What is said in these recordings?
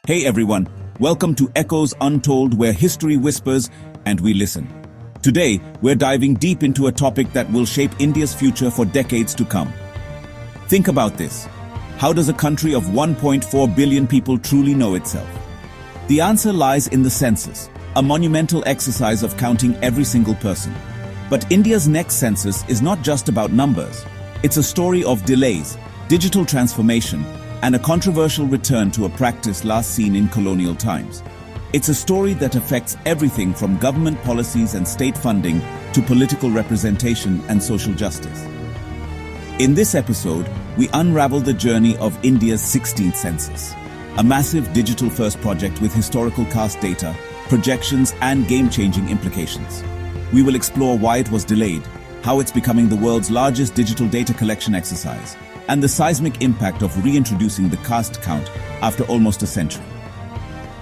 Hey everyone, welcome to Echoes Untold, where history whispers and we listen. Today, we're diving deep into a topic that will shape India's future for decades to come. Think about this. How does a country of 1.4 billion people truly know itself? The answer lies in the census, a monumental exercise of counting every single person. But India's next census is not just about numbers. It's a story of delays, digital transformation, and a controversial return to a practice last seen in colonial times. It's a story that affects everything from government policies and state funding to political representation and social justice. In this episode, we unravel the journey of India's 16th census, a massive digital-first project with historical caste data, projections, and game-changing implications. We will explore why it was delayed, how it's becoming the world's largest digital data collection exercise, and the seismic impact of reintroducing the caste count after almost a century.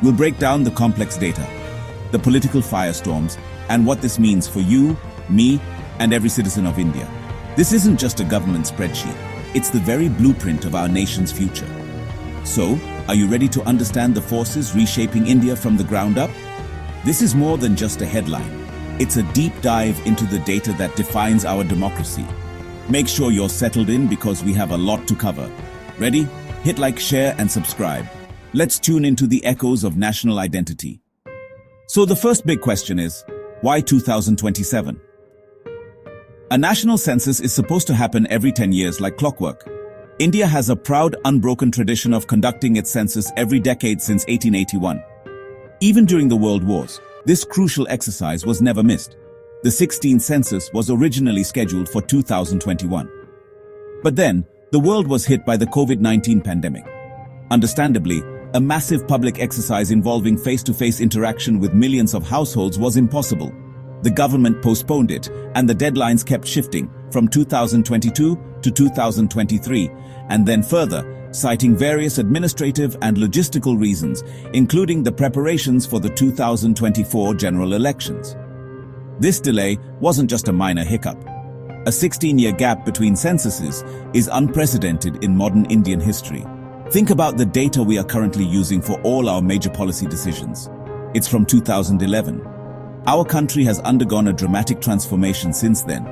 We'll break down the complex data, the political firestorms, and what this means for you, me, and every citizen of India. This isn't just a government spreadsheet, it's the very blueprint of our nation's future. So, are you ready to understand the forces reshaping India from the ground up? This is more than just a headline. It's a deep dive into the data that defines our democracy. Make sure you're settled in because we have a lot to cover. Ready? Hit like, share, and subscribe. Let's tune into the echoes of national identity. So the first big question is, why 2027? A national census is supposed to happen every 10 years like clockwork. India has a proud, unbroken tradition of conducting its census every decade since 1881. Even during the World Wars, this crucial exercise was never missed. The 16th census was originally scheduled for 2021. But then, the world was hit by the COVID-19 pandemic. Understandably, a massive public exercise involving face-to-face interaction with millions of households was impossible. The government postponed it, and the deadlines kept shifting from 2022 to 2023, and then further, citing various administrative and logistical reasons, including the preparations for the 2024 general elections. This delay wasn't just a minor hiccup. A 16-year gap between censuses is unprecedented in modern Indian history. Think about the data we are currently using for all our major policy decisions. It's from 2011. Our country has undergone a dramatic transformation since then.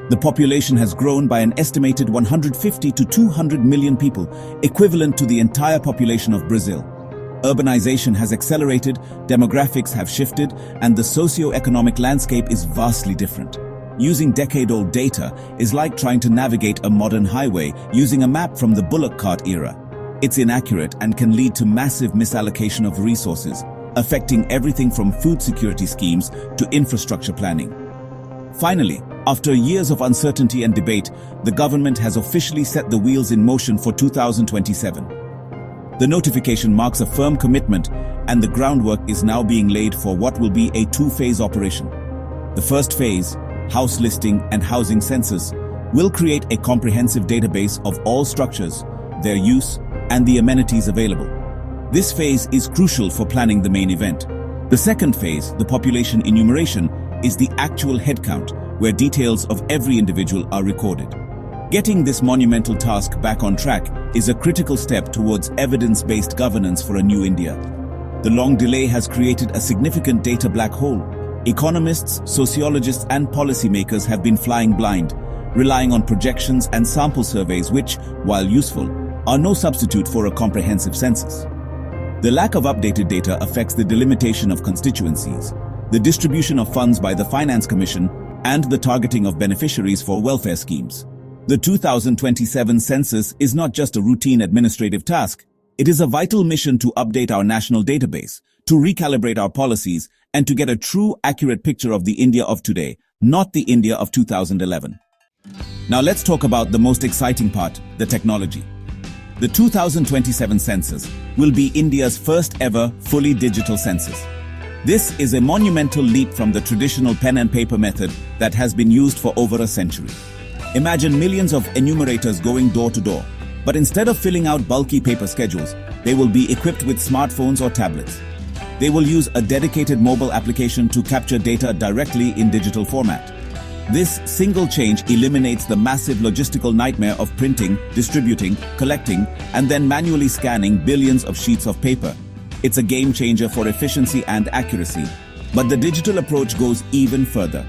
The population has grown by an estimated 150 to 200 million people, equivalent to the entire population of Brazil. Urbanization has accelerated, demographics have shifted, and the socio-economic landscape is vastly different. Using decade-old data is like trying to navigate a modern highway using a map from the bullock cart era. It's inaccurate and can lead to massive misallocation of resources, affecting everything from food security schemes to infrastructure planning. Finally, after years of uncertainty and debate, the government has officially set the wheels in motion for 2027. The notification marks a firm commitment, and the groundwork is now being laid for what will be a two-phase operation. The first phase, house listing and housing census, will create a comprehensive database of all structures, their use, and the amenities available. This phase is crucial for planning the main event. The second phase, the population enumeration, is the actual headcount, where details of every individual are recorded. Getting this monumental task back on track is a critical step towards evidence-based governance for a new India. The long delay has created a significant data black hole. Economists, sociologists, and policymakers have been flying blind, relying on projections and sample surveys which, while useful, are no substitute for a comprehensive census. The lack of updated data affects the delimitation of constituencies, the distribution of funds by the Finance Commission, and the targeting of beneficiaries for welfare schemes. The 2027 census is not just a routine administrative task. It is a vital mission to update our national database, to recalibrate our policies, and to get a true, accurate picture of the India of today, not the India of 2011. Now let's talk about the most exciting part, the technology. The 2027 census will be India's first ever fully digital census. This is a monumental leap from the traditional pen and paper method that has been used for over a century. Imagine millions of enumerators going door to door, but instead of filling out bulky paper schedules, they will be equipped with smartphones or tablets. They will use a dedicated mobile application to capture data directly in digital format. This single change eliminates the massive logistical nightmare of printing, distributing, collecting, and then manually scanning billions of sheets of paper. It's a game changer for efficiency and accuracy. But the digital approach goes even further.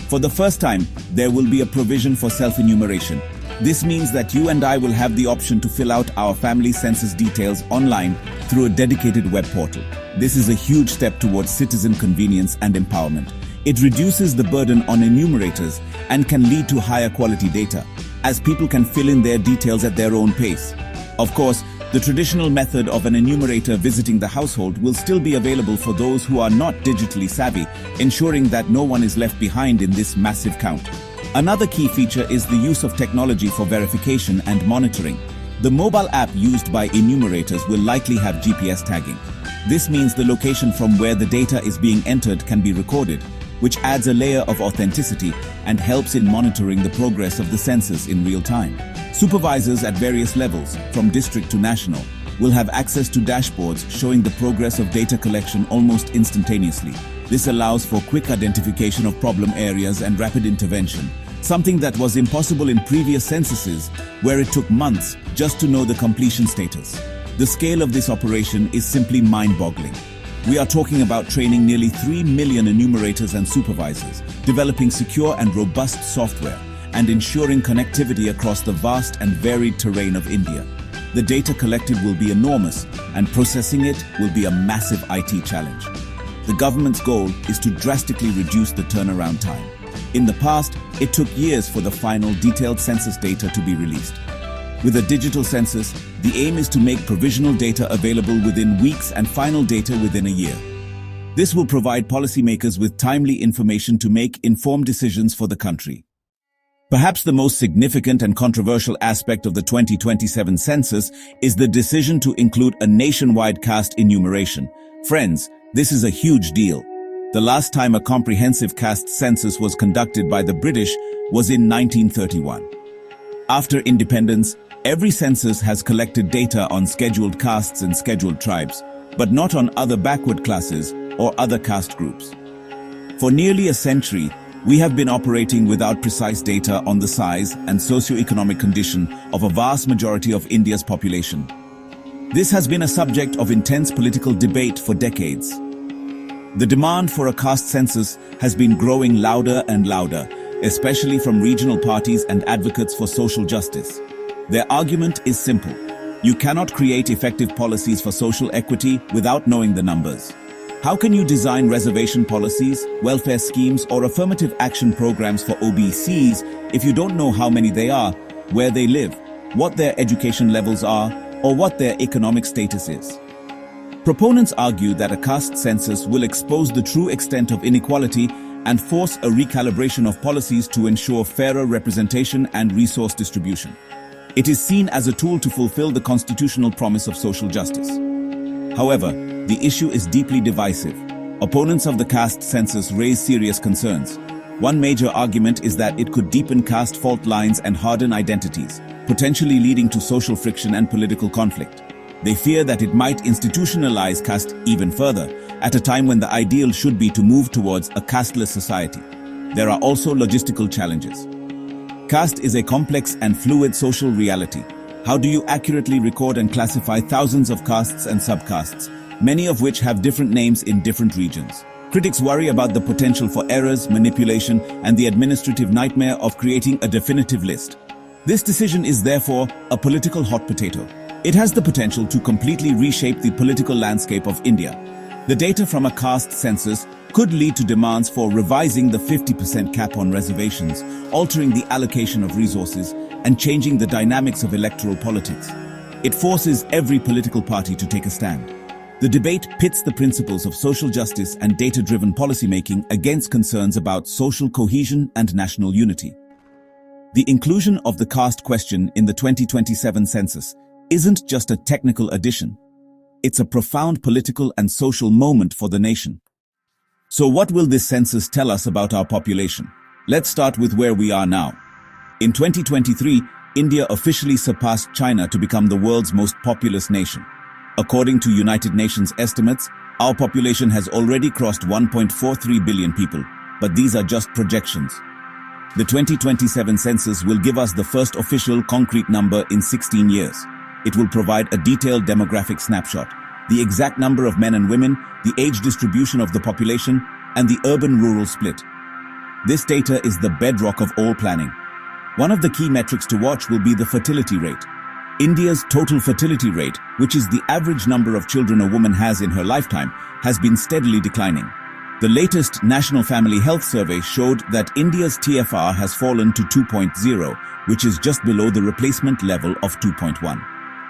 For the first time, there will be a provision for self-enumeration. This means that you and I will have the option to fill out our family census details online through a dedicated web portal. This is a huge step towards citizen convenience and empowerment. It reduces the burden on enumerators and can lead to higher quality data, as people can fill in their details at their own pace. Of course, the traditional method of an enumerator visiting the household will still be available for those who are not digitally savvy, ensuring that no one is left behind in this massive count. Another key feature is the use of technology for verification and monitoring. The mobile app used by enumerators will likely have GPS tagging. This means the location from where the data is being entered can be recorded, which adds a layer of authenticity and helps in monitoring the progress of the census in real time. Supervisors at various levels, from district to national, will have access to dashboards showing the progress of data collection almost instantaneously. This allows for quick identification of problem areas and rapid intervention, something that was impossible in previous censuses, where it took months just to know the completion status. The scale of this operation is simply mind-boggling. We are talking about training nearly 3 million enumerators and supervisors, developing secure and robust software, and ensuring connectivity across the vast and varied terrain of India. The data collected will be enormous, and processing it will be a massive IT challenge. The government's goal is to drastically reduce the turnaround time. In the past, it took years for the final detailed census data to be released. With a digital census, the aim is to make provisional data available within weeks and final data within a year. This will provide policymakers with timely information to make informed decisions for the country. Perhaps the most significant and controversial aspect of the 2027 census is the decision to include a nationwide caste enumeration. Friends, this is a huge deal. The last time a comprehensive caste census was conducted by the British was in 1931. After independence, every census has collected data on scheduled castes and scheduled tribes, but not on other backward classes or other caste groups. For nearly a century, we have been operating without precise data on the size and socio-economic condition of a vast majority of India's population. This has been a subject of intense political debate for decades. The demand for a caste census has been growing louder and louder, especially from regional parties and advocates for social justice. Their argument is simple. You cannot create effective policies for social equity without knowing the numbers. How can you design reservation policies, welfare schemes, or affirmative action programs for OBCs if you don't know how many they are, where they live, what their education levels are, or what their economic status is? Proponents argue that a caste census will expose the true extent of inequality and force a recalibration of policies to ensure fairer representation and resource distribution. It is seen as a tool to fulfill the constitutional promise of social justice. However, the issue is deeply divisive. Opponents of the caste census raise serious concerns. One major argument is that it could deepen caste fault lines and harden identities, potentially leading to social friction and political conflict. They fear that it might institutionalize caste even further, at a time when the ideal should be to move towards a casteless society. There are also logistical challenges. Caste is a complex and fluid social reality. How do you accurately record and classify thousands of castes and sub-castes, many of which have different names in different regions? Critics worry about the potential for errors, manipulation, and the administrative nightmare of creating a definitive list. This decision is therefore a political hot potato. It has the potential to completely reshape the political landscape of India. The data from a caste census could lead to demands for revising the 50% cap on reservations, altering the allocation of resources, and changing the dynamics of electoral politics. It forces every political party to take a stand. The debate pits the principles of social justice and data-driven policymaking against concerns about social cohesion and national unity. The inclusion of the caste question in the 2027 census isn't just a technical addition. It's a profound political and social moment for the nation. So what will this census tell us about our population? Let's start with where we are now. In 2023, India officially surpassed China to become the world's most populous nation. According to United Nations estimates, our population has already crossed 1.43 billion people, but these are just projections. The 2027 census will give us the first official concrete number in 16 years. It will provide a detailed demographic snapshot, the exact number of men and women, the age distribution of the population, and the urban-rural split. This data is the bedrock of all planning. One of the key metrics to watch will be the fertility rate. India's total fertility rate, which is the average number of children a woman has in her lifetime, has been steadily declining. The latest National Family Health Survey showed that India's TFR has fallen to 2.0, which is just below the replacement level of 2.1.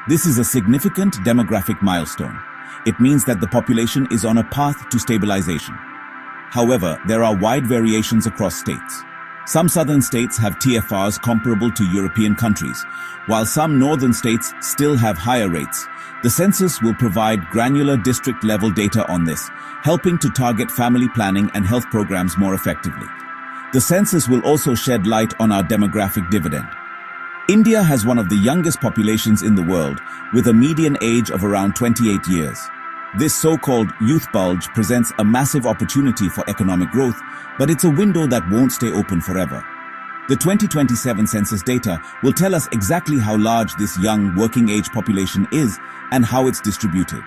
This is a significant demographic milestone. It means that the population is on a path to stabilization. However, there are wide variations across states. Some southern states have TFRs comparable to European countries, while some northern states still have higher rates. The census will provide granular district-level data on this, helping to target family planning and health programs more effectively. The census will also shed light on our demographic dividend. India has one of the youngest populations in the world, with a median age of around 28 years. This so-called youth bulge presents a massive opportunity for economic growth, but it's a window that won't stay open forever. The 2027 census data will tell us exactly how large this young working-age population is and how it's distributed.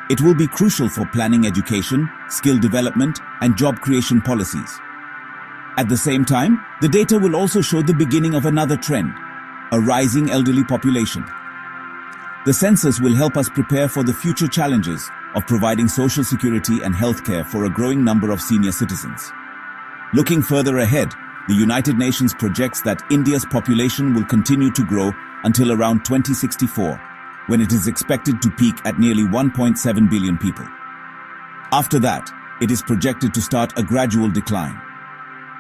It will be crucial for planning education, skill development, and job creation policies. At the same time, the data will also show the beginning of another trend: a rising elderly population. The census will help us prepare for the future challenges of providing social security and healthcare for a growing number of senior citizens. Looking further ahead, the United Nations projects that India's population will continue to grow until around 2064, when it is expected to peak at nearly 1.7 billion people. After that, it is projected to start a gradual decline.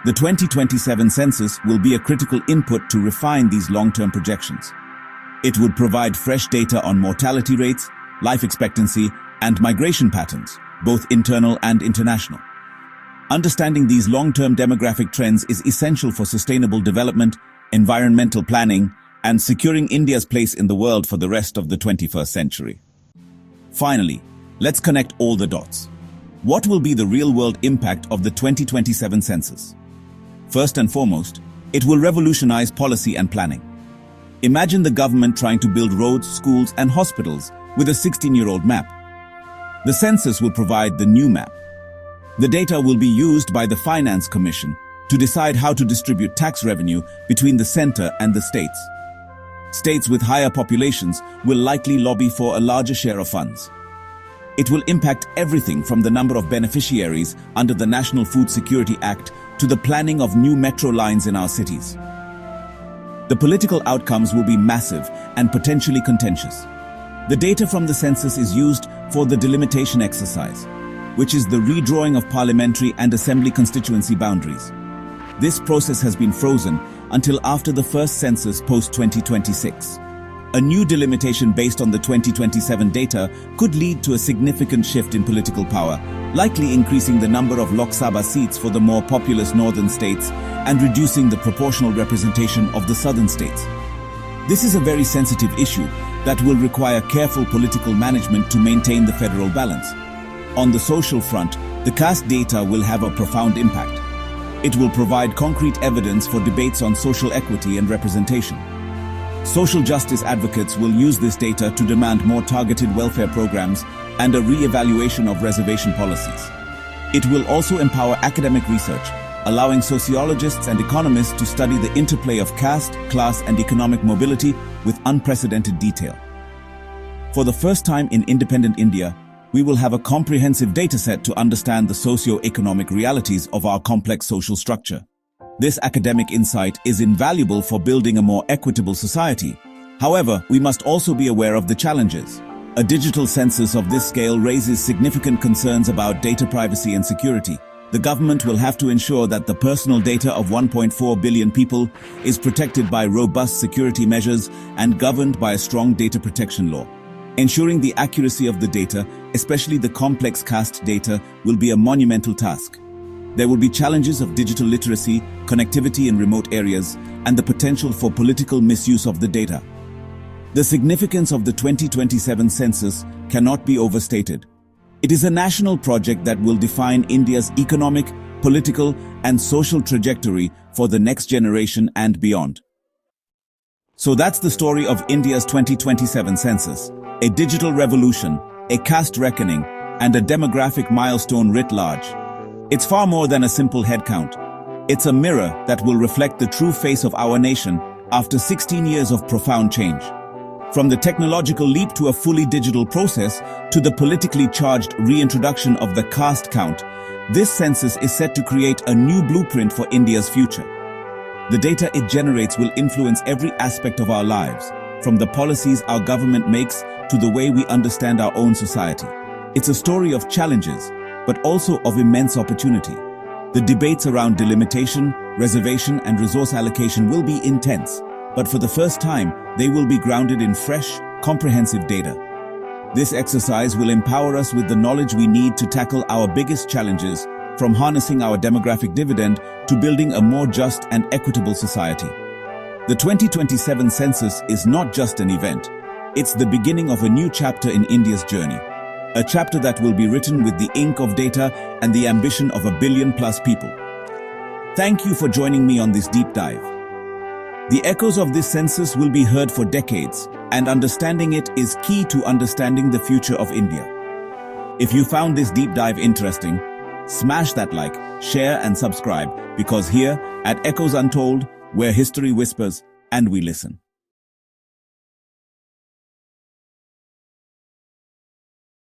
The 2027 census will be a critical input to refine these long-term projections. It would provide fresh data on mortality rates, life expectancy, and migration patterns, both internal and international. Understanding these long-term demographic trends is essential for sustainable development, environmental planning, and securing India's place in the world for the rest of the 21st century. Finally, let's connect all the dots. What will be the real-world impact of the 2027 census? First and foremost, it will revolutionize policy and planning. Imagine the government trying to build roads, schools, and hospitals with a 16-year-old map. The census will provide the new map. The data will be used by the Finance Commission to decide how to distribute tax revenue between the center and the states. States with higher populations will likely lobby for a larger share of funds. It will impact everything from the number of beneficiaries under the National Food Security Act to the planning of new metro lines in our cities. The political outcomes will be massive and potentially contentious. The data from the census is used for the delimitation exercise, which is the redrawing of parliamentary and assembly constituency boundaries. This process has been frozen until after the first census post-2026. A new delimitation based on the 2027 data could lead to a significant shift in political power, likely increasing the number of Lok Sabha seats for the more populous northern states and reducing the proportional representation of the southern states. This is a very sensitive issue that will require careful political management to maintain the federal balance. On the social front, the caste data will have a profound impact. It will provide concrete evidence for debates on social equity and representation. Social justice advocates will use this data to demand more targeted welfare programs and a re-evaluation of reservation policies. It will also empower academic research, allowing sociologists and economists to study the interplay of caste, class, and economic mobility with unprecedented detail. For the first time in independent India, we will have a comprehensive dataset to understand the socio-economic realities of our complex social structure. This academic insight is invaluable for building a more equitable society. However, we must also be aware of the challenges. A digital census of this scale raises significant concerns about data privacy and security. The government will have to ensure that the personal data of 1.4 billion people is protected by robust security measures and governed by a strong data protection law. Ensuring the accuracy of the data, especially the complex caste data, will be a monumental task. There will be challenges of digital literacy, connectivity in remote areas, and the potential for political misuse of the data. The significance of the 2027 census cannot be overstated. It is a national project that will define India's economic, political, and social trajectory for the next generation and beyond. So that's the story of India's 2027 census, a digital revolution a caste reckoning, and a demographic milestone writ large. It's far more than a simple head count. It's a mirror that will reflect the true face of our nation after 16 years of profound change. From the technological leap to a fully digital process to the politically charged reintroduction of the caste count, this census is set to create a new blueprint for India's future. The data it generates will influence every aspect of our lives, from the policies our government makes to the way we understand our own society. It's a story of challenges, but also of immense opportunity. The debates around delimitation, reservation, and resource allocation will be intense, but for the first time, they will be grounded in fresh, comprehensive data. This exercise will empower us with the knowledge we need to tackle our biggest challenges, from harnessing our demographic dividend to building a more just and equitable society. The 2027 census is not just an event, it's the beginning of a new chapter in India's journey. A chapter that will be written with the ink of data and the ambition of 1 billion+ people. Thank you for joining me on this deep dive. The echoes of this census will be heard for decades, and understanding it is key to understanding the future of India. If you found this deep dive interesting, smash that like, share and subscribe, because here at Echoes Untold, where history whispers and we listen.